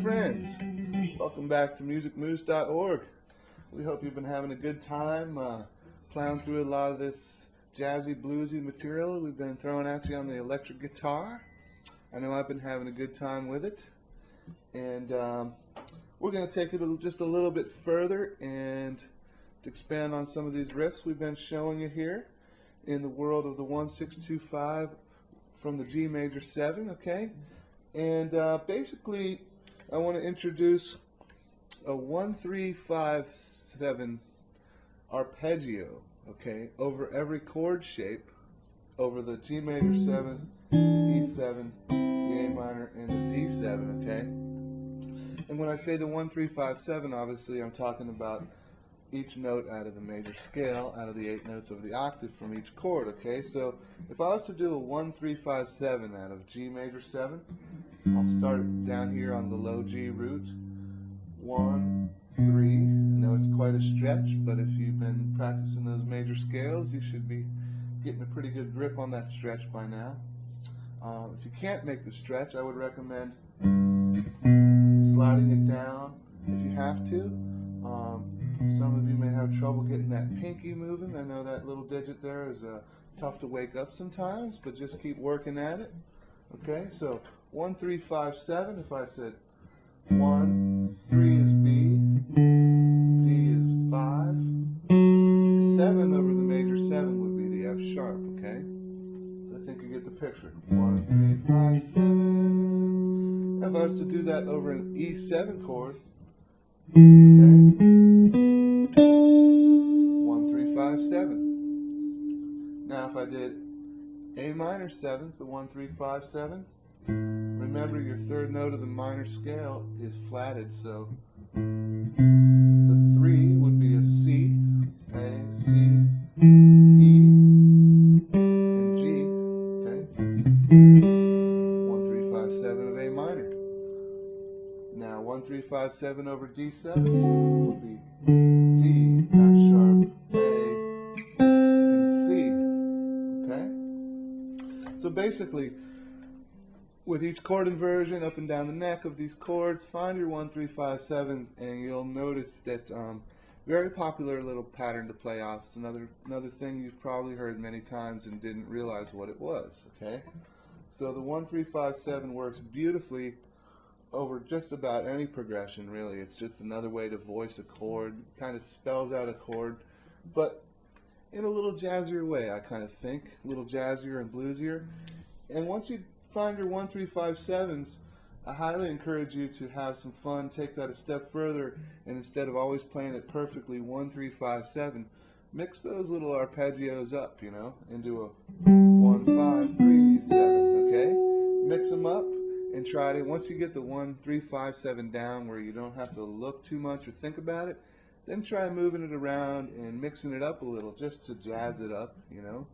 friends. Welcome back to musicmoose.org. We hope you've been having a good time plowing through a lot of this jazzy, bluesy material we've been throwing at you on the electric guitar. I know I've been having a good time with it. And we're going to take it just a little bit further and expand on some of these riffs we've been showing you here in the world of the 1-6-2-5 from the G major 7, okay? And basically, I want to introduce a 1-3-5-7 arpeggio, okay, over every chord shape, over the G major 7, the E7, the A minor, and the D7, okay? And when I say the 1-3-5-7, obviously I'm talking about each note out of the major scale, out of the 8 notes of the octave from each chord, okay? So if I was to do a 1-3-5-7 out of G major 7, I'll start down here on the low G root. 1, 3. I know it's quite a stretch, but if you've been practicing those major scales, you should be getting a pretty good grip on that stretch by now. If you can't make the stretch, I would recommend sliding it down if you have to. Some of you may have trouble getting that pinky moving. I know that little digit there is tough to wake up sometimes, but just keep working at it. Okay, so 1-3-5-7. If I said 1, 3 is B, D is 5, 7 over the major 7 would be the F sharp, okay? So I think you get the picture. 1, 3, 5, 7. If I was to do that over an E7 chord, okay? 1, 3, 5, 7. Now if I did A minor 7th, the 1, 3, 5, 7, remember your third note of the minor scale is flatted, so the 3 would be a C, A, C, E, and G, okay? 1, 3, 5, 7 of A minor. Now 1, 3, 5, 7 over D7 would be D, F sharp, A, and C, okay? So basically, with each chord inversion up and down the neck of these chords, find your 1-3-5-7s, and you'll notice that very popular little pattern to play off. It's another thing you've probably heard many times and didn't realize what it was, okay? So the 1-3-5-7 works beautifully over just about any progression, really. It's just another way to voice a chord, kind of spells out a chord, but in a little jazzier way, I kind of think, a little jazzier and bluesier. And once you find your 1-3-5-7s, I highly encourage you to have some fun, take that a step further, and instead of always playing it perfectly 1-3-5-7, mix those little arpeggios up, you know, into a 1-5-3-7, okay? Mix them up and try to, once you get the 1-3-5-7 down where you don't have to look too much or think about it, then try moving it around and mixing it up a little just to jazz it up, you know?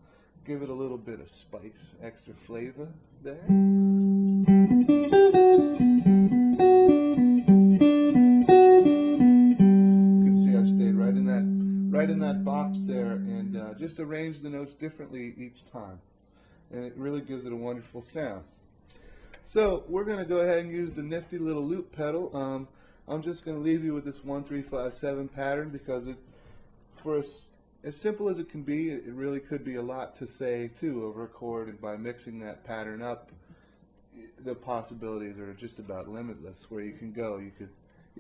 Give it a little bit of spice, extra flavor there. You can see I stayed right in that box there, and just arrange the notes differently each time, and it really gives it a wonderful sound. So we're going to go ahead and use the nifty little loop pedal. I'm just going to leave you with this 1-3-5-7 pattern because for as simple as it can be, it really could be a lot to say too over a chord, and by mixing that pattern up, the possibilities are just about limitless where you can go. You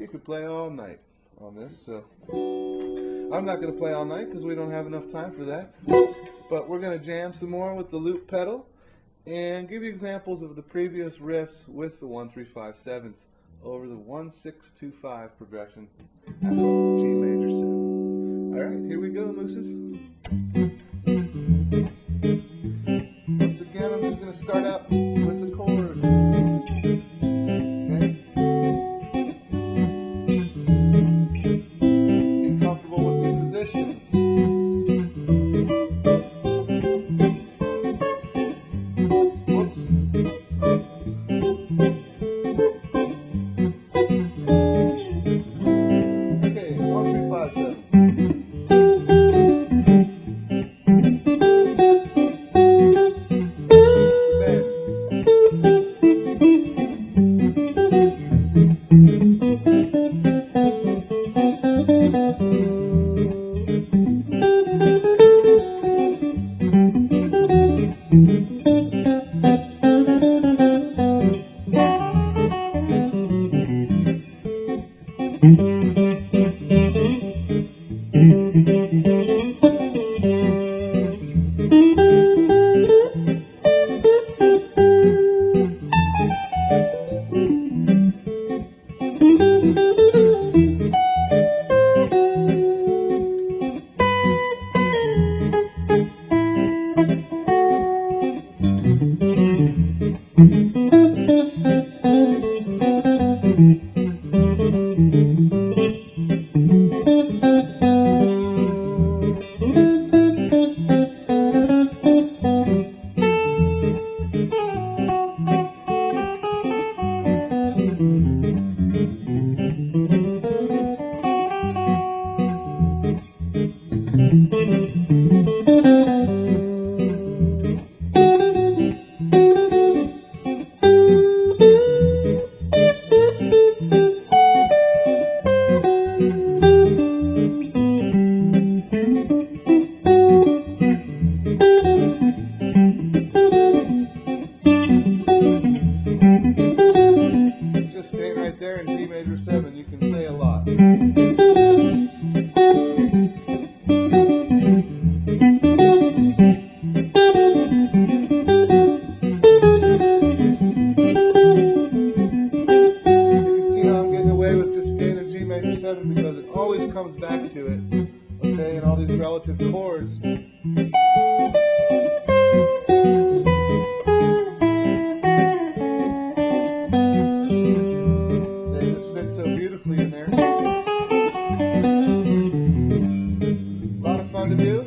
could play all night on this. So I'm not going to play all night because we don't have enough time for that. But we're going to jam some more with the loop pedal and give you examples of the previous riffs with the 1-3-5-7s over the 1-6-2-5 progression out of G major 7. Alright, here we go, mooses. Once again, I'm just going to start out with the chords. Okay? Get comfortable with your positions. Whoops. Okay, 1-3-5-7. Just staying right there in G major 7, you can say a lot. With just staying in G major 7 because it always comes back to it, okay, and all these relative chords. They just fit so beautifully in there. A lot of fun to do.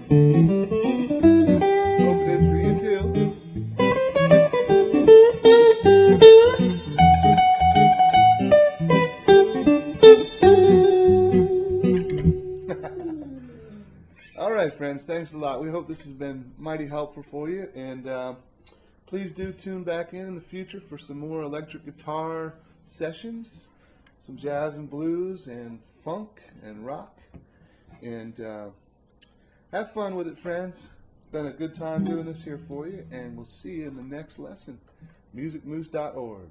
Hope it is for you too. All right, friends, thanks a lot. We hope this has been mighty helpful for you, and please do tune back in the future for some more electric guitar sessions, some jazz and blues and funk and rock, and have fun with it, friends. It's been a good time doing this here for you, and we'll see you in the next lesson. musicmoose.org.